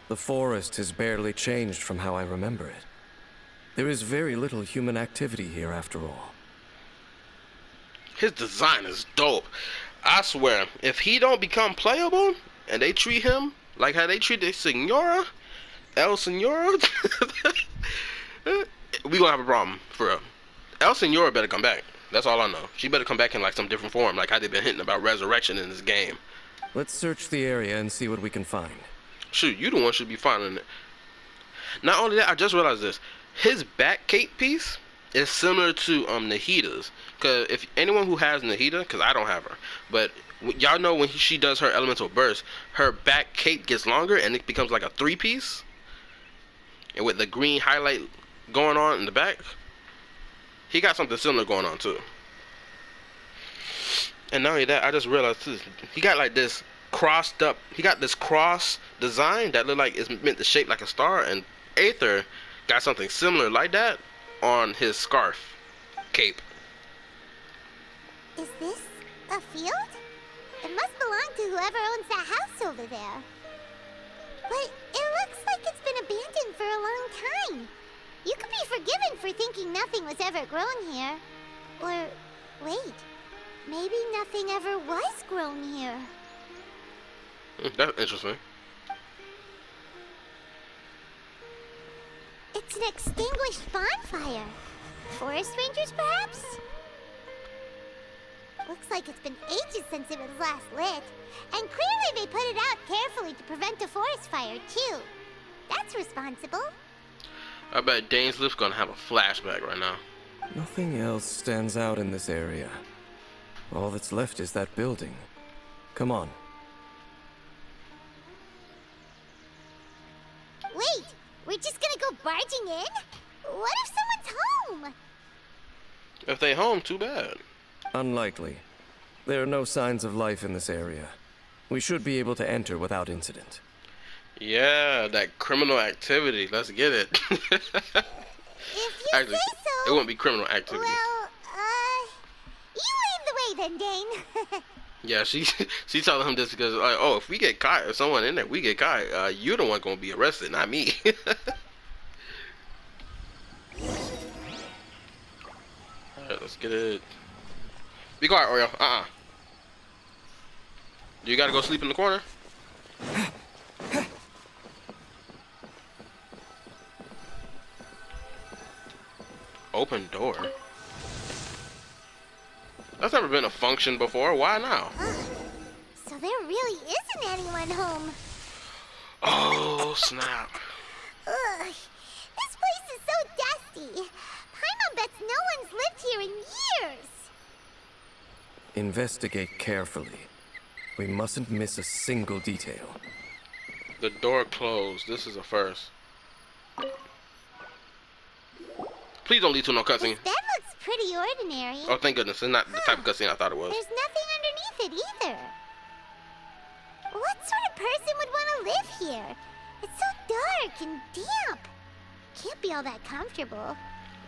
The forest has barely changed from how I remember it. There is very little human activity here after all. His design is dope. I swear, if he don't become playable and they treat him Like how they treated Senora, El Senora. We gonna have a problem for real. El Senora better come back. That's all I know. She better come back in like some different form, like how they been hinting about resurrection in this game. Let's search the area and see what we can find. Shoot, you the one should be finding it. Not only that, I just realized this. His back cape piece is similar to Nahita's. Cause if anyone who has Nahita, cause I don't have her, but y'all know when she does her elemental burst, her back cape gets longer and it becomes like a 3-piece. And with the green highlight going on in the back, he got something similar going on too. And not only that, I just realized too, he got like this crossed up, he got this cross design that look like it's meant to shape like a star, and Aether got something similar like that on his scarf cape. Is this a field? It must belong to whoever owns that house over there. But it looks like it's been abandoned for a long time. You could be forgiven for thinking nothing was ever grown here. Or, wait, maybe nothing ever was grown here. That's interesting. It's an extinguished bonfire. Forest rangers, perhaps? Looks like it's been ages since it was last lit. And clearly they put it out carefully to prevent a forest fire, too. That's responsible. I bet Dainsleif's gonna have a flashback right now. Nothing else stands out in this area. All that's left is that building. Come on. Wait, we're just gonna go barging in? What if someone's home? If they home, too bad. Unlikely. There are no signs of life in this area. We should be able to enter without incident. Yeah, that criminal activity. Let's get it. If you Actually, say it so. wouldn't be criminal activity. Well, you lead the way then, Dane. Yeah, she telling him this because like, oh, if we get caught, if someone in there, we get caught. You're the one gonna be arrested, not me. Alright, let's get it. Be quiet, Oreo. You gotta go sleep in the corner. Open door. That's never been a function before. Why now? So there really isn't anyone home. Oh, snap. Ugh, this place is so dusty. Paimon bets no one's lived here in years. Investigate carefully. We mustn't miss a single detail. The door closed. This is a first. Please don't lead to no cutscene. This bed looks pretty ordinary. Oh, thank goodness. It's not the type of cutscene I thought it was. There's nothing underneath it either. What sort of person would want to live here? It's so dark and damp. Can't be all that comfortable.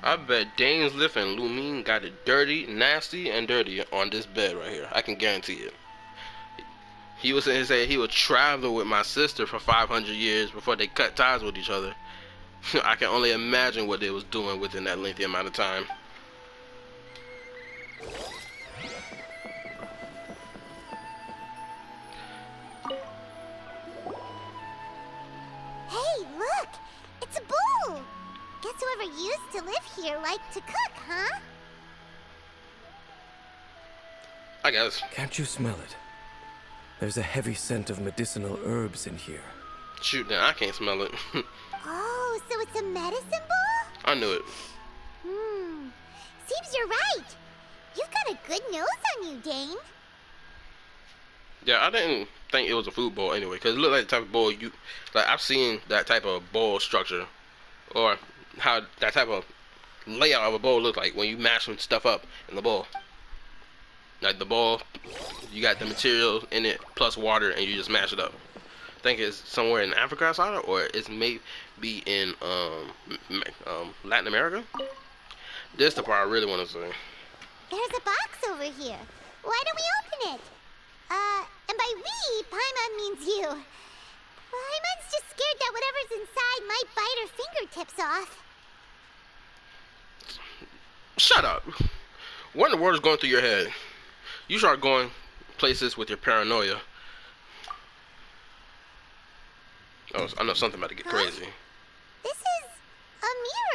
I bet Dainsleif and Lumine got it dirty, nasty, and dirty on this bed right here. I can guarantee it. He was saying he would travel with my sister for 500 years before they cut ties with each other. I can only imagine what they was doing within that lengthy amount of time. Hey, look! It's a bowl! Guess whoever used to live here liked to cook, huh? I guess. Can't you smell it? There's a heavy scent of medicinal herbs in here. Shoot, then I can't smell it. Oh, so it's a medicine bowl? I knew it. Seems you're right. You've got a good nose on you, Dane. Yeah, I didn't think it was a food bowl anyway, because it looked like the type of bowl I've seen that type of bowl structure, or how that type of layout of a bowl looks like when you mash some stuff up in the bowl. Like the bowl, you got the material in it plus water, and you just mash it up. I think it's somewhere in Africa, I saw it, or it's maybe in Latin America. This is the part I really want to say. There's a box over here. Why don't we open it? And by we, Paimon means you. Paimon's just scared that whatever's inside might bite her fingertips off. Shut up. What in the world is going through your head? You start going places with your paranoia. Oh, I know something about to get crazy. This is a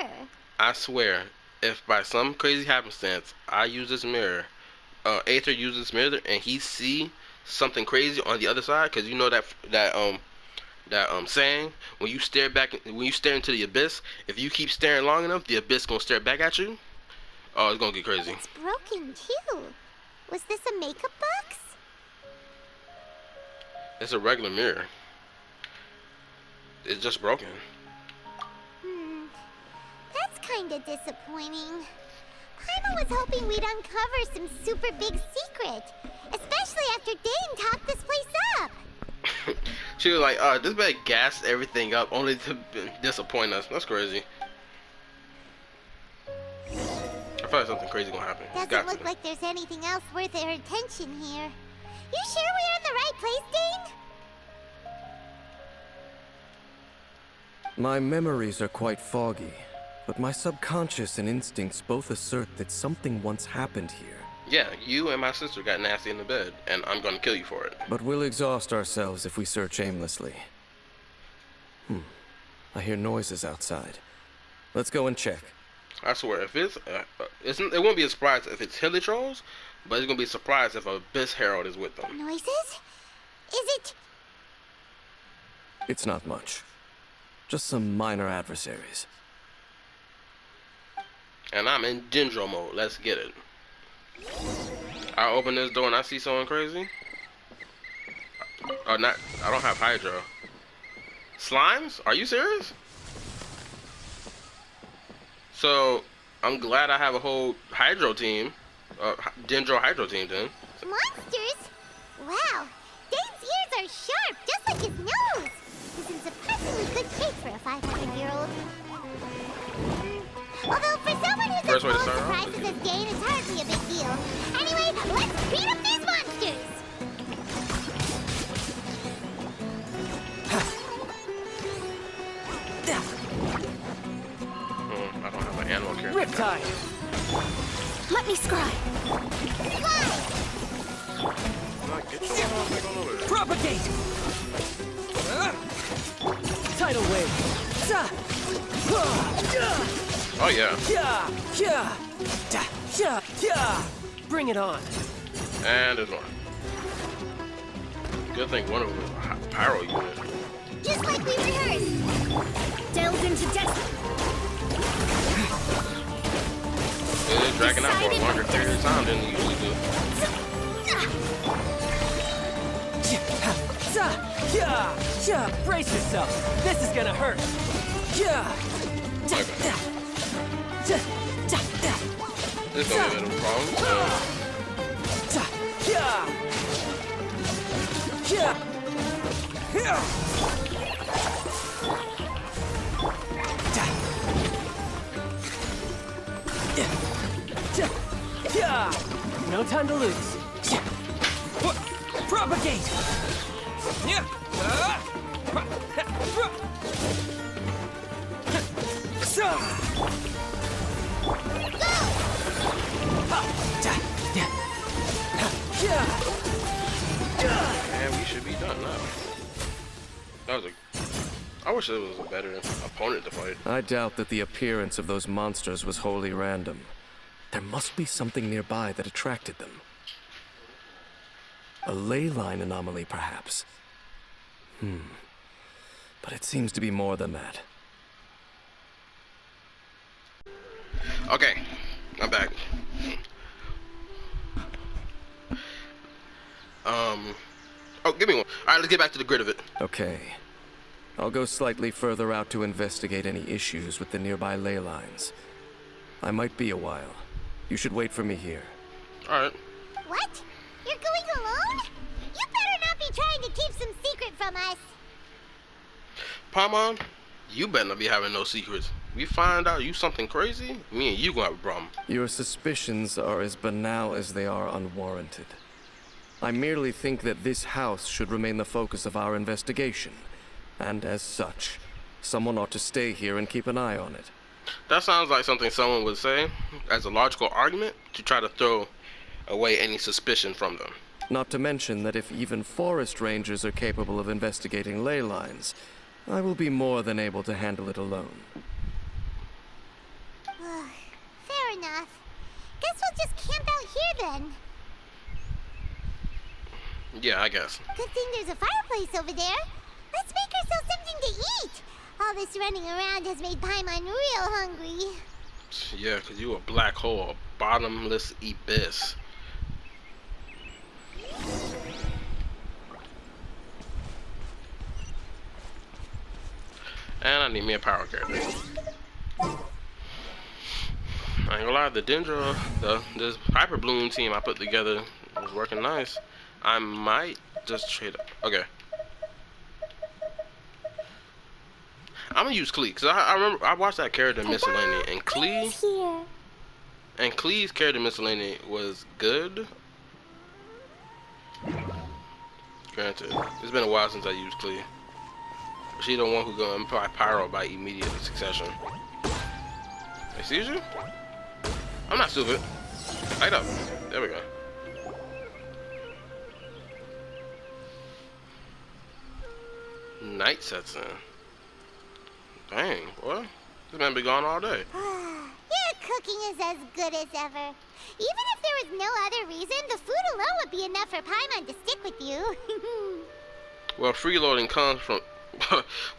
mirror. I swear, if by some crazy happenstance I use this mirror, Aether uses this mirror and he see something crazy on the other side, because you know that saying, when you stare into the abyss, if you keep staring long enough, the abyss gonna stare back at you. Oh, it's gonna get crazy. It's broken too. Was this a makeup box? It's a regular mirror. It's just broken. That's kinda disappointing. Paimon was hoping we'd uncover some super big secret, especially after Dane talked this place up. She was like, this better gas everything up only to disappoint us. That's crazy. I feel like something crazy gonna happen. Doesn't look like there's anything else worth our attention here. You sure we're in the right place, Dane? My memories are quite foggy, but my subconscious and instincts both assert that something once happened here. Yeah, you and my sister got nasty in the bed, and I'm gonna kill you for it. But we'll exhaust ourselves if we search aimlessly. I hear noises outside. Let's go and check. I swear, if it won't be a surprise if it's Hilly Trolls, but it's gonna be a surprise if Abyss Herald is with them. Noises? Is it? It's not much. Just some minor adversaries. And I'm in Dendro mode. Let's get it. I open this door and I see someone crazy. I don't have Hydro. Slimes? Are you serious? So, I'm glad I have a whole Hydro team. Dendro Hydro team then. Monsters? Wow, Dane's ears are sharp, just like his nose. He's in surprisingly good shape for a 500-year-old. Although for someone who's as full of surprises as Dane, it's hardly a big deal. Anyway, let's beat up these monsters! I don't have an animal character. Riptide! Let me scry! Fly! Get your ass back on over there. Propagate! Tidal wave! Oh yeah. Bring it on! And there's one. Good thing one of them was a pyro unit. Just like we rehearsed! Delve into depth! It's dragging out for a longer period of time than it usually do. Brace yourself! This is gonna hurt! This don't have any problems. No time to lose. Propagate! And we should be done now. I wish there was a better opponent to fight. I doubt that the appearance of those monsters was wholly random. There must be something nearby that attracted them. A ley line anomaly, perhaps. But it seems to be more than that. Okay, I'm back. Oh, give me one. All right, let's get back to the grid of it. Okay. I'll go slightly further out to investigate any issues with the nearby ley lines. I might be a while. You should wait for me here. All right. What? You're going alone? You better not be trying to keep some secret from us. Paimon, you better not be having no secrets. We find out you something crazy, me and you gonna have a problem. Your suspicions are as banal as they are unwarranted. I merely think that this house should remain the focus of our investigation. And as such, someone ought to stay here and keep an eye on it. That sounds like something someone would say as a logical argument to try to throw away any suspicion from them. Not to mention that if even forest rangers are capable of investigating ley lines, I will be more than able to handle it alone. Fair enough. Guess we'll just camp out here then. Yeah, I guess. Good thing there's a fireplace over there. Let's make ourselves something to eat. All this running around has made Paimon real hungry. Yeah, 'cause you a black hole, a bottomless abyss. And I need me a power character. I ain't gonna lie, the Dendro, this Hyper Bloom team I put together was working nice. I might just trade up. Okay. I'm gonna use Klee, cause I remember I watched that character Miscellany, and Klee's character Miscellany was good. Granted, it's been a while since I used Klee. She the one who go and apply pyro by immediate succession. Excuse you? I'm not stupid. Light up. There we go. Night sets in. Dang, boy. This man be gone all day. Your cooking is as good as ever. Even if there was no other reason, the food alone would be enough for Paimon to stick with you. Well, freeloading comes from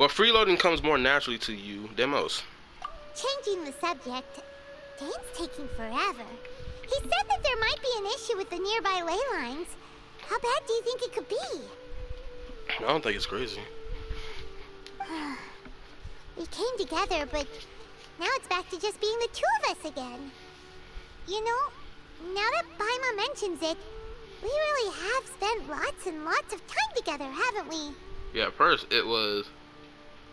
freeloading comes more naturally to you than most. Changing the subject, Dane's taking forever. He said that there might be an issue with the nearby ley lines. How bad do you think it could be? I don't think it's crazy. We came together, but now it's back to just being the two of us again. You know, now that Paimon mentions it, we really have spent lots and lots of time together, haven't we? Yeah, at first it was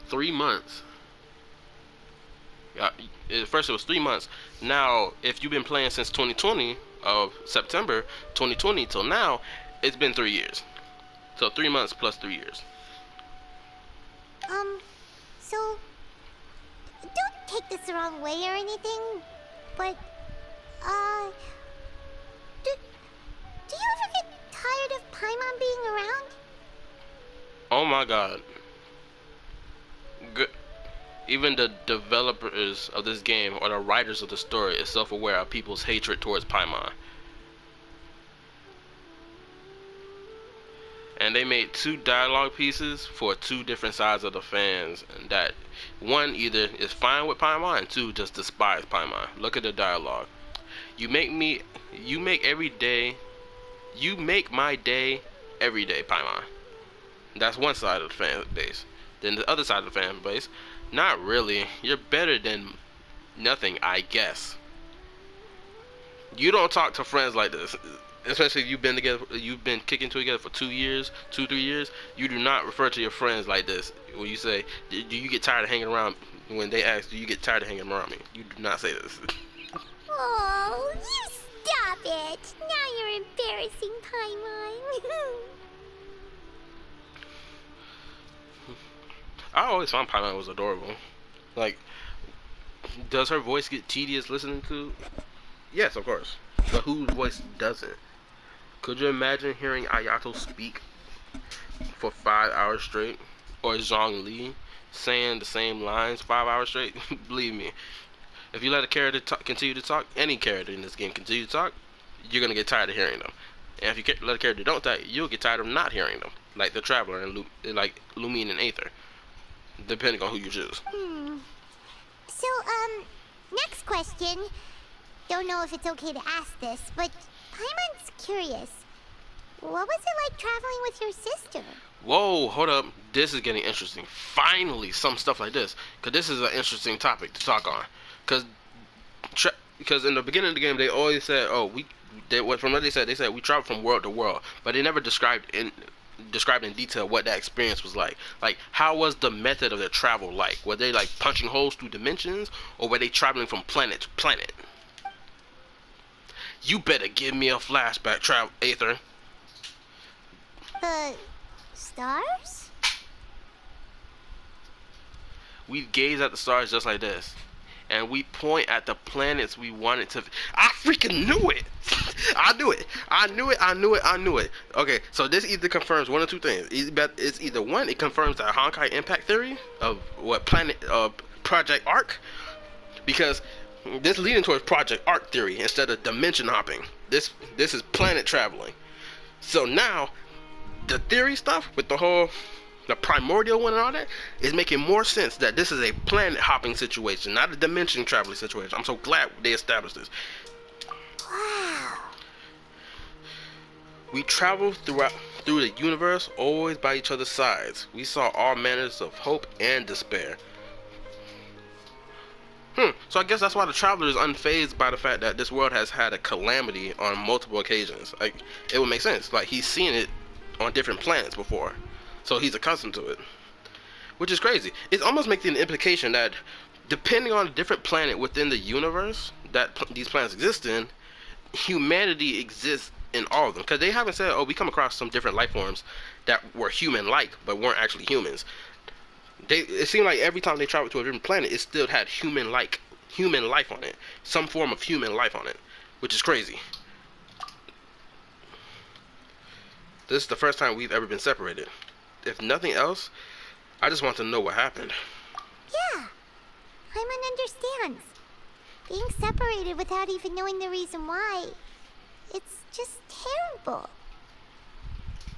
3 months. Yeah, at first it was 3 months. Now, if you've been playing since 2020, of September 2020 till now, it's been 3 years. So 3 months plus 3 years. So, don't take this the wrong way or anything, but, do you ever get tired of Paimon being around? Oh my god. Good. Even the developers of this game, or the writers of the story, is self-aware of people's hatred towards Paimon. And they made 2 dialogue pieces for 2 different sides of the fans, and that one either is fine with Paimon and 2 just despise Paimon. Look at the dialogue. You make my day every day, Paimon. That's one side of the fan base. Then the other side of the fan base, not really. You're better than nothing, I guess. You don't talk to friends like this. Especially if you've been kicking together for 2 years, 2-3 years. You do not refer to your friends like this. When you say, do you get tired of hanging around? When they ask, do you get tired of hanging around me? You do not say this. Oh, you stop it. Now you're embarrassing, Paimon. I always found Paimon was adorable. Like, does her voice get tedious listening to? Yes, of course. But whose voice doesn't? Could you imagine hearing Ayato speak for 5 hours straight? Or Zhong Li saying the same lines 5 hours straight? Believe me, if you let a character continue to talk, any character in this game continue to talk, you're going to get tired of hearing them. And if you let a character don't talk, you'll get tired of not hearing them. Like the Traveler and like Lumine and Aether. Depending on who you choose. So, next question. Don't know if it's okay to ask this, but Paimon's curious. What was it like traveling with your sister? Whoa, hold up. This is getting interesting. Finally, some stuff like this. Because this is an interesting topic to talk on. Because in the beginning of the game, they always said, from what they said we traveled from world to world. But they never described in detail what that experience was like. Like, how was the method of their travel like? Were they like punching holes through dimensions? Or were they traveling from planet to planet? You better give me a flashback, Aether. The stars? We gaze at the stars just like this. And we point at the planets we wanted to... I freaking knew it! I knew it. I knew it. I knew it. I knew it. Okay, so this either confirms one or two things. It's either one, it confirms that Honkai Impact theory of what planet Project Arc, because this leading towards Project Arc theory instead of dimension hopping. This is planet traveling. So now the theory stuff with the primordial one and all that is making more sense that this is a planet hopping situation, not a dimension traveling situation. I'm so glad they established this. Wow. We traveled through the universe, always by each other's sides. We saw all manners of hope and despair. So I guess that's why the traveler is unfazed by the fact that this world has had a calamity on multiple occasions. Like, it would make sense. Like, he's seen it on different planets before, so he's accustomed to it, which is crazy. It's almost making the implication that depending on a different planet within the universe that these planets exist in, humanity exists in all of them, because they haven't said, oh, we come across some different life forms that were human-like but weren't actually humans. It seemed like every time they traveled to a different planet, it still had human life on it, some form of human life on it, which is crazy. This is the first time we've ever been separated. If nothing else, I just want to know what happened. Yeah, Paimon understands. Being separated without even knowing the reason why, it's just terrible.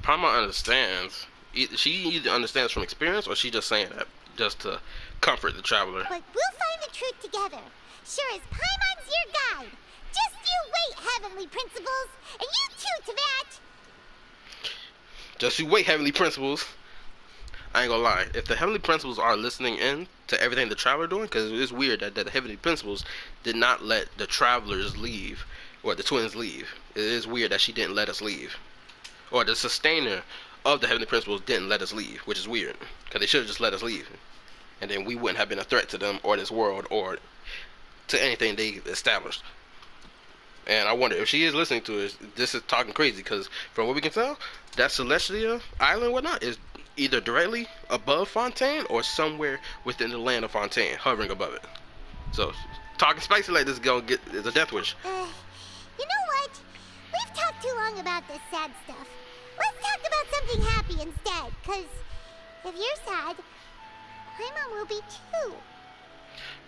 Paimon understands. She either understands from experience, or she just saying that just to comfort the traveler. But we'll find the truth together. Sure as Paimon's your guide. Just you wait, Heavenly Principles, and you too, Teyvat. Just you wait, Heavenly Principles. I ain't gonna lie. If the Heavenly Principles are listening in to everything the traveler doing, because it's weird that the Heavenly Principles did not let the travelers leave, or the twins leave. It is weird that she didn't let us leave, or the sustainer of the Heavenly Principles didn't let us leave, which is weird, because they should have just let us leave, and then we wouldn't have been a threat to them or this world or to anything they established. And I wonder if she is listening to us. This is talking crazy, because from what we can tell, that Celestia Island and whatnot is either directly above Fontaine or somewhere within the land of Fontaine, hovering above it. So talking spicy like this is a death wish. You know what? We've talked too long about this sad stuff. Let's talk about something happy instead, because if you're sad, Paimon will be too.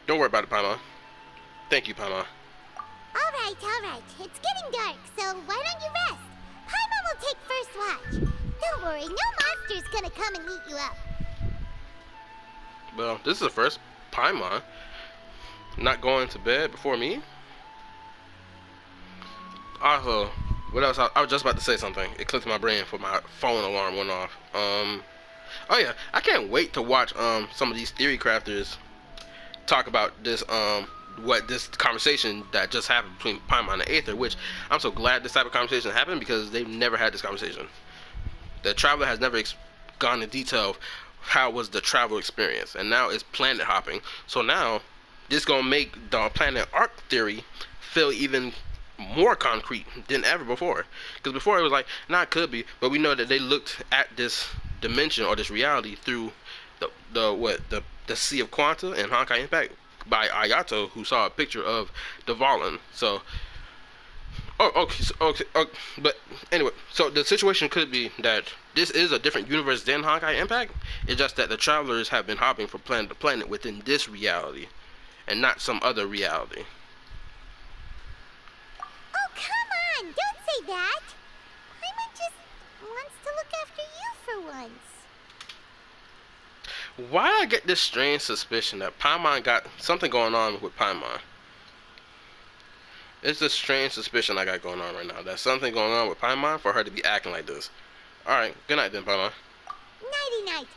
Don't worry about it, Paimon. Thank you, Paimon. Alright. It's getting dark, so why don't you rest? Paimon will take first watch. Don't worry, no monster's gonna come and eat you up. Well, this is the first Paimon not going to bed before me. Also, what else? I was just about to say something. It clicked in my brain for my phone alarm went off. Oh yeah, I can't wait to watch some of these theory crafters talk about this what this conversation that just happened between Paimon and Aether, which I'm so glad this type of conversation happened, because they've never had this conversation. The traveler has never gone into detail of how was the travel experience, and now it's planet hopping. So now this gonna make the planet arc theory feel even more concrete than ever before. Because before it was like, nah, it could be, but we know that they looked at this dimension or this reality through the Sea of Quanta and Honkai Impact by Ayato, who saw a picture of the Valen. So okay, but anyway, so the situation could be that this is a different universe than Honkai Impact. It's just that the travelers have been hopping from planet to planet within this reality, and not some other reality. Oh, come on! Don't say that! Paimon just wants to look after you for once. Why do I get this strange suspicion that Paimon got something going on with Paimon? It's this strange suspicion I got going on right now. There's something going on with Paimon for her to be acting like this. Alright, good night then, Paimon. Nighty-night.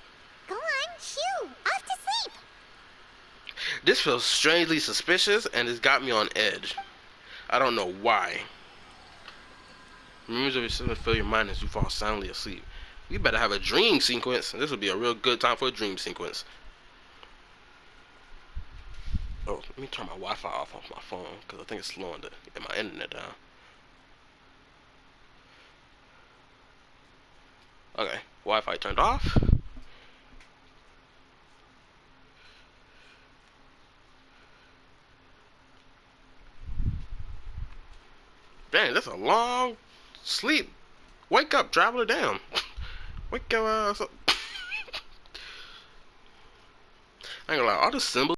Go on, shoo! Off to sleep! This feels strangely suspicious, and it's got me on edge. I don't know why. Memories of yourself fill your mind as you fall soundly asleep. We better have a dream sequence. This would be a real good time for a dream sequence. Oh, let me turn my Wi-Fi off my phone, because I think it's slowing my internet down. Okay, Wi-Fi turned off. Man, that's a long sleep. Wake up, traveler, down. Wake your ass up. I ain't gonna lie, all the symbols